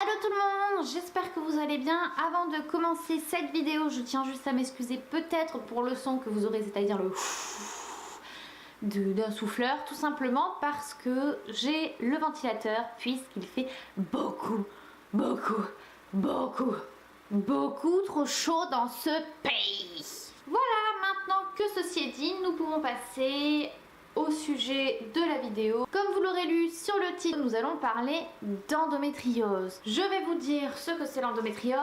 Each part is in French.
Hello tout le monde, j'espère que vous allez bien. Avant de commencer cette vidéo, je tiens juste à m'excuser peut-être pour le son que vous aurez, c'est-à-dire le d'un souffleur, tout simplement parce que j'ai le ventilateur puisqu'il fait beaucoup trop chaud dans ce pays. Voilà, maintenant que ceci est dit, nous pouvons passer au sujet de la vidéo. Comme vous l'aurez lu sur le titre, nous allons parler d'endométriose. Je vais vous dire ce que c'est l'endométriose,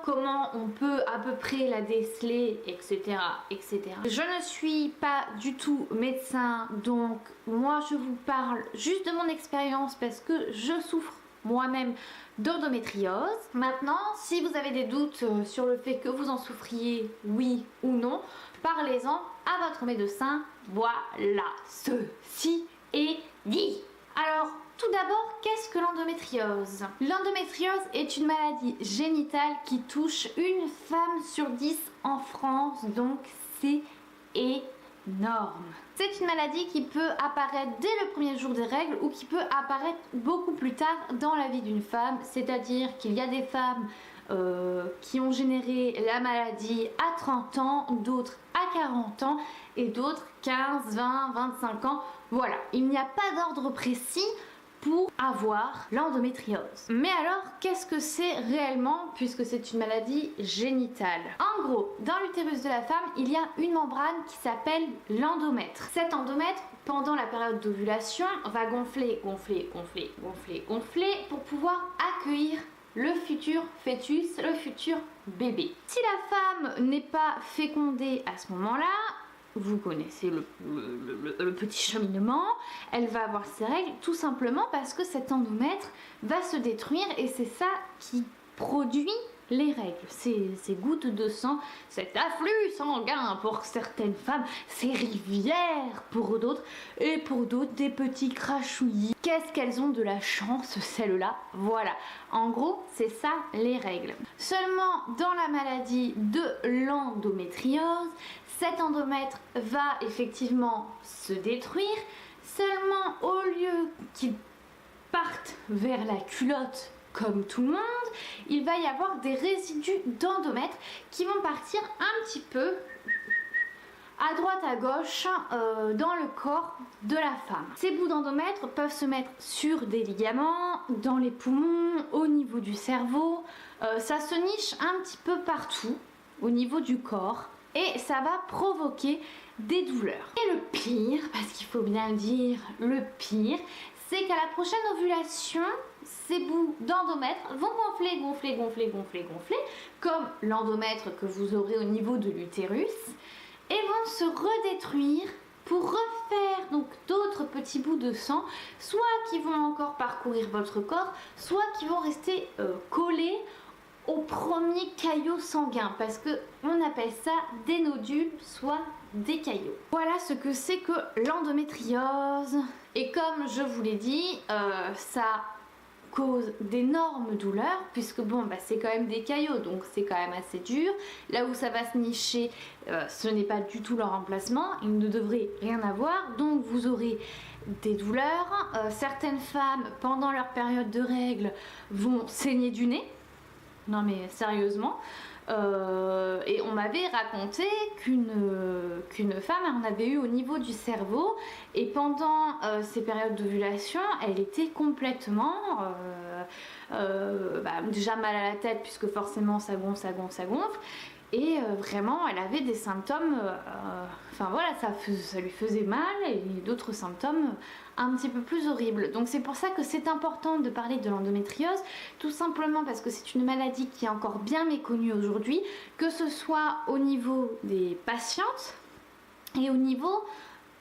comment on peut à peu près la déceler, etc., etc. Je ne suis pas du tout médecin, donc moi je vous parle juste de mon expérience parce que je souffre moi-même d'endométriose. Maintenant, si vous avez des doutes sur le fait que vous en souffriez, oui ou non, parlez-en à votre médecin. Voilà, ceci est dit. Alors, tout d'abord, qu'est-ce que l'endométriose? L'endométriose est une maladie génitale qui touche une femme sur 10 en France, donc c'est énorme. C'est une maladie qui peut apparaître dès le premier jour des règles ou qui peut apparaître beaucoup plus tard dans la vie d'une femme, c'est-à-dire qu'il y a des femmes qui ont généré la maladie à 30 ans, d'autres à 40 ans et d'autres 15, 20, 25 ans. Voilà, il n'y a pas d'ordre précis pour avoir l'endométriose. Mais alors, qu'est-ce que c'est réellement puisque c'est une maladie génitale? En gros, dans l'utérus de la femme, il y a une membrane qui s'appelle l'endomètre. Cet endomètre, pendant la période d'ovulation, va gonfler pour pouvoir accueillir le futur fœtus, le futur bébé. Si la femme n'est pas fécondée à ce moment-là, vous connaissez le petit cheminement, elle va avoir ses règles tout simplement parce que cet endomètre va se détruire et c'est ça qui produit les règles, ces gouttes de sang, cet afflux sanguin pour certaines femmes, ces rivières pour d'autres, et pour d'autres des petits crachouillis. Qu'est-ce qu'elles ont de la chance celles-là? Voilà, en gros c'est ça les règles. Seulement dans la maladie de l'endométriose, cet endomètre va effectivement se détruire, seulement au lieu qu'il parte vers la culotte comme tout le monde, il va y avoir des résidus d'endomètre qui vont partir un petit peu à droite à gauche dans le corps de la femme. Ces bouts d'endomètre peuvent se mettre sur des ligaments, dans les poumons, au niveau du cerveau, ça se niche un petit peu partout au niveau du corps et ça va provoquer des douleurs. Et le pire, parce qu'il faut bien le dire, le pire, c'est qu'à la prochaine ovulation, ces bouts d'endomètre vont gonfler, comme l'endomètre que vous aurez au niveau de l'utérus, et vont se redétruire pour refaire donc d'autres petits bouts de sang, soit qui vont encore parcourir votre corps, soit qui vont rester collés au premier caillot sanguin, parce que on appelle ça des nodules, soit des caillots. Voilà ce que c'est que l'endométriose. Et comme je vous l'ai dit, ça cause d'énormes douleurs, puisque bon bah c'est quand même des caillots, donc c'est quand même assez dur. Là où ça va se nicher, ce n'est pas du tout leur emplacement, il ne devrait rien avoir, donc vous aurez des douleurs. Certaines femmes pendant leur période de règles vont saigner du nez. Non mais sérieusement, et on m'avait raconté qu'une femme en avait eu au niveau du cerveau et pendant ces périodes d'ovulation, elle était complètement déjà mal à la tête puisque forcément ça gonfle et vraiment elle avait des symptômes, enfin voilà, ça lui faisait mal et d'autres symptômes un petit peu plus horribles. Donc c'est pour ça que c'est important de parler de l'endométriose, tout simplement parce que c'est une maladie qui est encore bien méconnue aujourd'hui, que ce soit au niveau des patientes et au niveau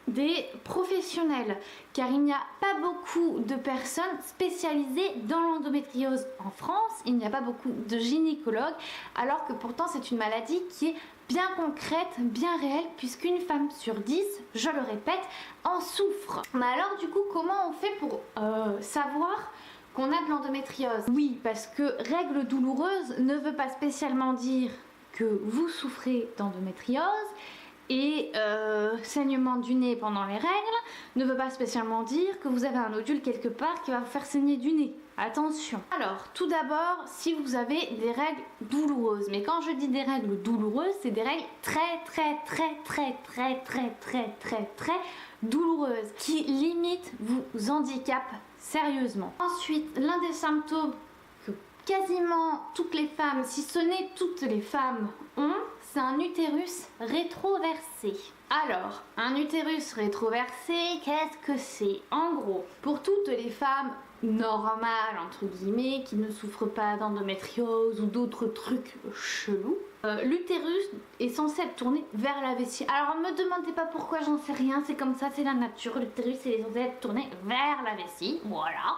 des professionnels, car il n'y a pas beaucoup de personnes spécialisées dans l'endométriose en France, il n'y a pas beaucoup de gynécologues, alors que pourtant c'est une maladie qui est bien concrète, bien réelle, puisqu'une femme sur 10, je le répète, en souffre. Mais alors du coup, comment on fait pour savoir qu'on a de l'endométriose? Oui, parce que règles douloureuses ne veut pas spécialement dire que vous souffrez d'endométriose, et saignement du nez pendant les règles ne veut pas spécialement dire que vous avez un nodule quelque part qui va vous faire saigner du nez. Attention. Alors, tout d'abord, si vous avez des règles douloureuses, mais quand je dis des règles douloureuses, c'est des règles très douloureuses qui limite vous handicapent sérieusement. Ensuite, l'un des symptômes que quasiment toutes les femmes, si ce n'est toutes les femmes, ont, c'est un utérus rétroversé. Alors, un utérus rétroversé, qu'est-ce que c'est? En gros, pour toutes les femmes normales, entre guillemets, qui ne souffrent pas d'endométriose ou d'autres trucs chelous, l'utérus est censé être tourné vers la vessie. Alors, ne me demandez pas pourquoi, j'en sais rien, c'est comme ça, c'est la nature. L'utérus est censé être tourné vers la vessie, voilà.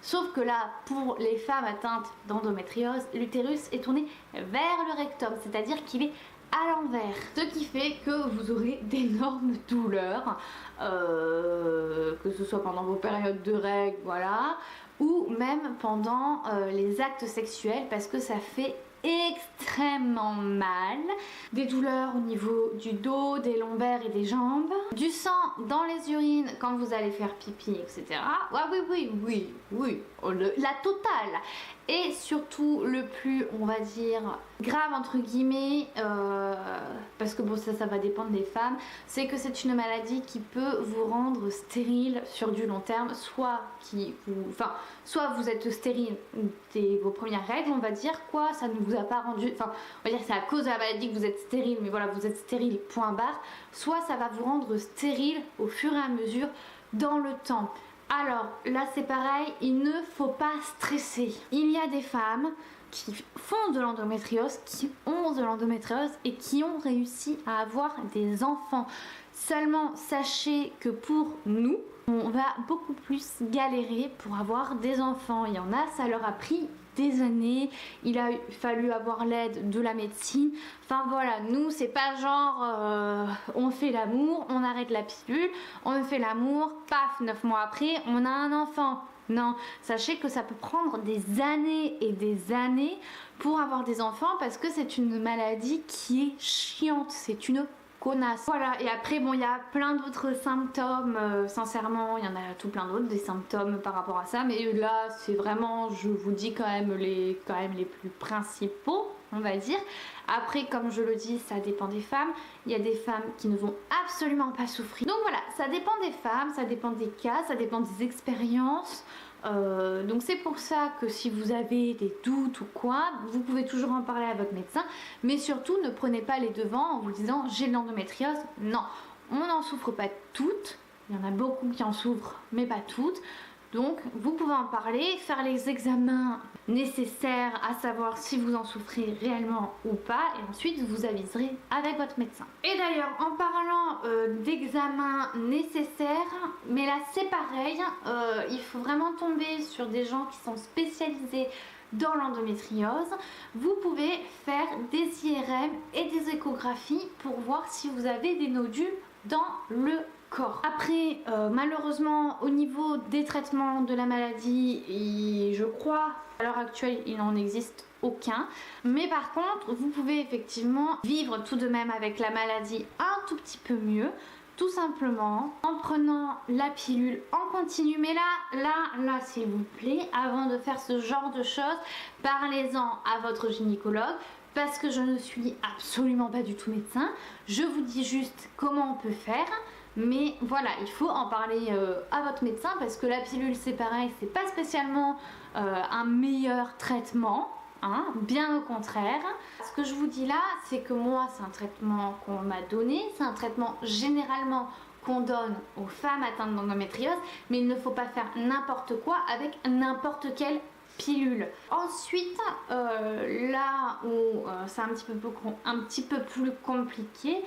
Sauf que là, pour les femmes atteintes d'endométriose, l'utérus est tourné vers le rectum, c'est-à-dire qu'il est à l'envers, ce qui fait que vous aurez d'énormes douleurs, que ce soit pendant vos périodes de règles, voilà, ou même pendant les actes sexuels, parce que ça fait extrêmement mal, des douleurs au niveau du dos, des lombaires et des jambes, du sang dans les urines quand vous allez faire pipi, etc. Ouais, oui, la totale. Et surtout le plus, on va dire, grave entre guillemets, parce que bon ça va dépendre des femmes, c'est que c'est une maladie qui peut vous rendre stérile sur du long terme, soit vous êtes stérile dès vos premières règles, on va dire, quoi, ça ne vous a pas rendu, on va dire que c'est à cause de la maladie que vous êtes stérile, mais voilà, vous êtes stérile, point barre, soit ça va vous rendre stérile au fur et à mesure dans le temps. Alors là c'est pareil, il ne faut pas stresser. Il y a des femmes qui font de l'endométriose, qui ont de l'endométriose et qui ont réussi à avoir des enfants. Seulement sachez que pour nous, on va beaucoup plus galérer pour avoir des enfants. Il y en a, ça leur a pris des années, il a fallu avoir l'aide de la médecine. Enfin voilà, nous c'est pas genre on fait l'amour, on arrête la pilule, on fait l'amour, paf, 9 mois après, on a un enfant. Non, sachez que ça peut prendre des années et des années pour avoir des enfants parce que c'est une maladie qui est chiante, c'est une connasse. Voilà, et après bon, il y a plein d'autres symptômes, sincèrement, il y en a tout plein d'autres, des symptômes par rapport à ça, mais là c'est vraiment, je vous dis quand même les plus principaux, on va dire. Après, comme je le dis, ça dépend des femmes. Il y a des femmes qui ne vont absolument pas souffrir. Donc voilà, ça dépend des femmes, ça dépend des cas, ça dépend des expériences. Donc c'est pour ça que si vous avez des doutes ou quoi, vous pouvez toujours en parler à votre médecin, mais surtout ne prenez pas les devants en vous disant j'ai de l'endométriose. Non, on n'en souffre pas toutes, il y en a beaucoup qui en souffrent, mais pas toutes. Donc vous pouvez en parler, faire les examens nécessaires à savoir si vous en souffrez réellement ou pas, et ensuite vous aviserez avec votre médecin. Et d'ailleurs, en parlant d'examens nécessaires, mais là c'est pareil, il faut vraiment tomber sur des gens qui sont spécialisés dans l'endométriose. Vous pouvez faire des IRM et des échographies pour voir si vous avez des nodules dans le corps. Après, malheureusement, au niveau des traitements de la maladie, je crois, à l'heure actuelle, il n'en existe aucun. Mais par contre, vous pouvez effectivement vivre tout de même avec la maladie un tout petit peu mieux, tout simplement en prenant la pilule en continu. Mais là, s'il vous plaît, avant de faire ce genre de choses, parlez-en à votre gynécologue. Parce que je ne suis absolument pas du tout médecin. Je vous dis juste comment on peut faire. Mais voilà, il faut en parler à votre médecin parce que la pilule c'est pareil, c'est pas spécialement un meilleur traitement, hein, bien au contraire. Ce que je vous dis là, c'est que moi c'est un traitement qu'on m'a donné, c'est un traitement généralement qu'on donne aux femmes atteintes d'endométriose, mais il ne faut pas faire n'importe quoi avec n'importe quelle pilule. Ensuite, là où c'est un petit peu plus compliqué,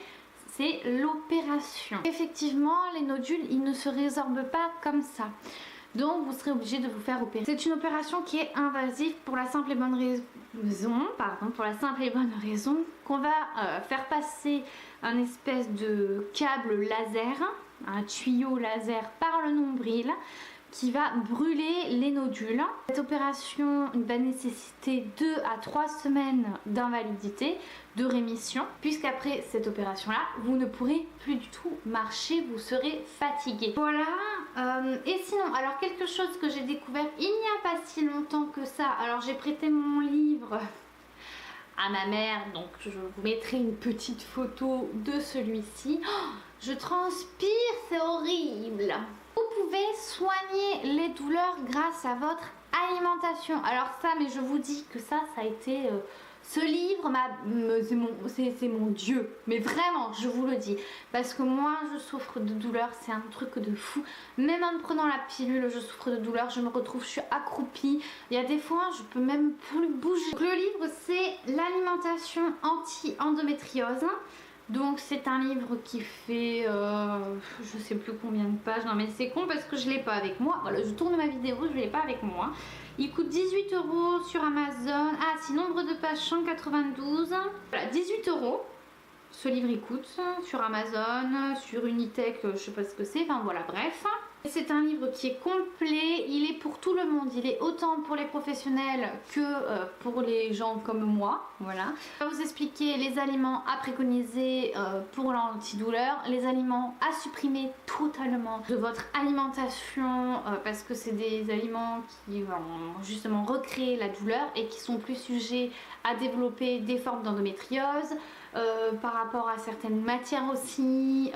c'est l'opération. Effectivement, les nodules, ils ne se résorbent pas comme ça. Donc, vous serez obligé de vous faire opérer. C'est une opération qui est invasive pour la simple et bonne raison, qu'on va faire passer un espèce de câble laser, un tuyau laser par le nombril, qui va brûler les nodules. Cette opération va nécessiter 2 à 3 semaines d'invalidité, de rémission, puisqu'après cette opération-là, vous ne pourrez plus du tout marcher, vous serez fatigué. Voilà, et sinon, alors quelque chose que j'ai découvert il n'y a pas si longtemps que ça, alors j'ai prêté mon livre à ma mère, donc je vous mettrai une petite photo de celui-ci. Oh, je transpire, c'est horrible. Vous pouvez soigner les douleurs grâce à votre alimentation. Alors ça, mais je vous dis que ça a été... ce livre, c'est mon Dieu. Mais vraiment, je vous le dis. Parce que moi, je souffre de douleurs. C'est un truc de fou. Même en prenant la pilule, je souffre de douleurs. Je me retrouve, je suis accroupie. Il y a des fois, je peux même plus bouger. Donc, le livre, c'est l'alimentation anti-endométriose. Donc c'est un livre qui fait je sais plus combien de pages. Non mais c'est con parce que je l'ai pas avec moi. Voilà, je tourne ma vidéo, je l'ai pas avec moi. Il coûte 18 € sur Amazon. Ah si, nombre de pages 192. Voilà, 18 €. Ce livre il coûte sur Amazon, sur Unitech, je sais pas ce que c'est. Enfin voilà, bref. C'est un livre qui est complet, il est pour tout le monde, il est autant pour les professionnels que pour les gens comme moi, voilà. Je vais vous expliquer les aliments à préconiser pour l'antidouleur, les aliments à supprimer totalement de votre alimentation parce que c'est des aliments qui vont justement recréer la douleur et qui sont plus sujets à développer des formes d'endométriose par rapport à certaines matières aussi.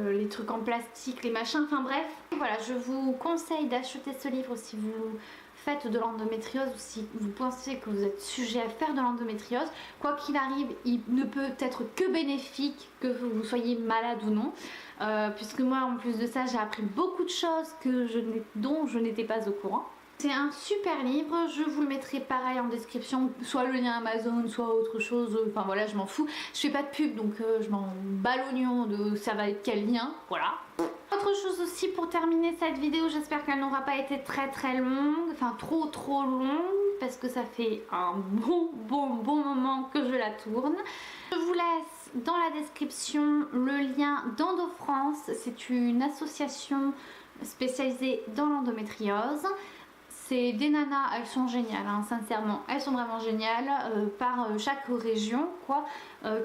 Les trucs en plastique, les machins, enfin bref. Voilà, je vous conseille d'acheter ce livre si vous faites de l'endométriose ou si vous pensez que vous êtes sujet à faire de l'endométriose. Quoi qu'il arrive, il ne peut être que bénéfique que vous soyez malade ou non. Puisque moi, en plus de ça, j'ai appris beaucoup de choses dont je n'étais pas au courant. C'est un super livre, je vous le mettrai pareil en description, soit le lien Amazon, soit autre chose, enfin voilà, je m'en fous. Je fais pas de pub donc je m'en bats l'oignon de ça va être quel lien, voilà. Autre chose aussi pour terminer cette vidéo, j'espère qu'elle n'aura pas été très longue, enfin trop longue, parce que ça fait un bon moment que je la tourne. Je vous laisse dans la description le lien d'EndoFrance, c'est une association spécialisée dans l'endométriose. C'est des nanas, elles sont géniales, hein, sincèrement, elles sont vraiment géniales par chaque région, quoi,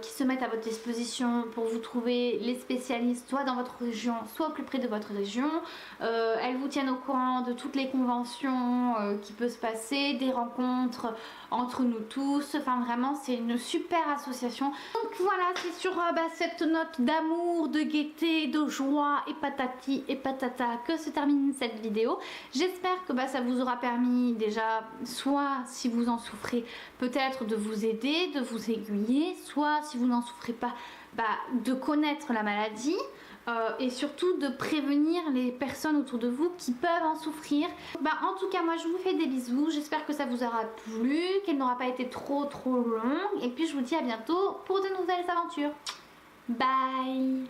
qui se mettent à votre disposition pour vous trouver les spécialistes, soit dans votre région, soit au plus près de votre région. Elles vous tiennent au courant de toutes les conventions qui peuvent se passer, des rencontres entre nous tous, enfin vraiment c'est une super association. Donc voilà, c'est sur cette note d'amour, de gaieté, de joie et patati et patata que se termine cette vidéo. J'espère que ça vous aura permis déjà, soit si vous en souffrez, peut-être de vous aider, de vous aiguiller, soit si vous n'en souffrez pas, de connaître la maladie. Et surtout de prévenir les personnes autour de vous qui peuvent en souffrir. En tout cas, moi je vous fais des bisous, j'espère que ça vous aura plu, qu'elle n'aura pas été trop longue, et puis je vous dis à bientôt pour de nouvelles aventures. Bye.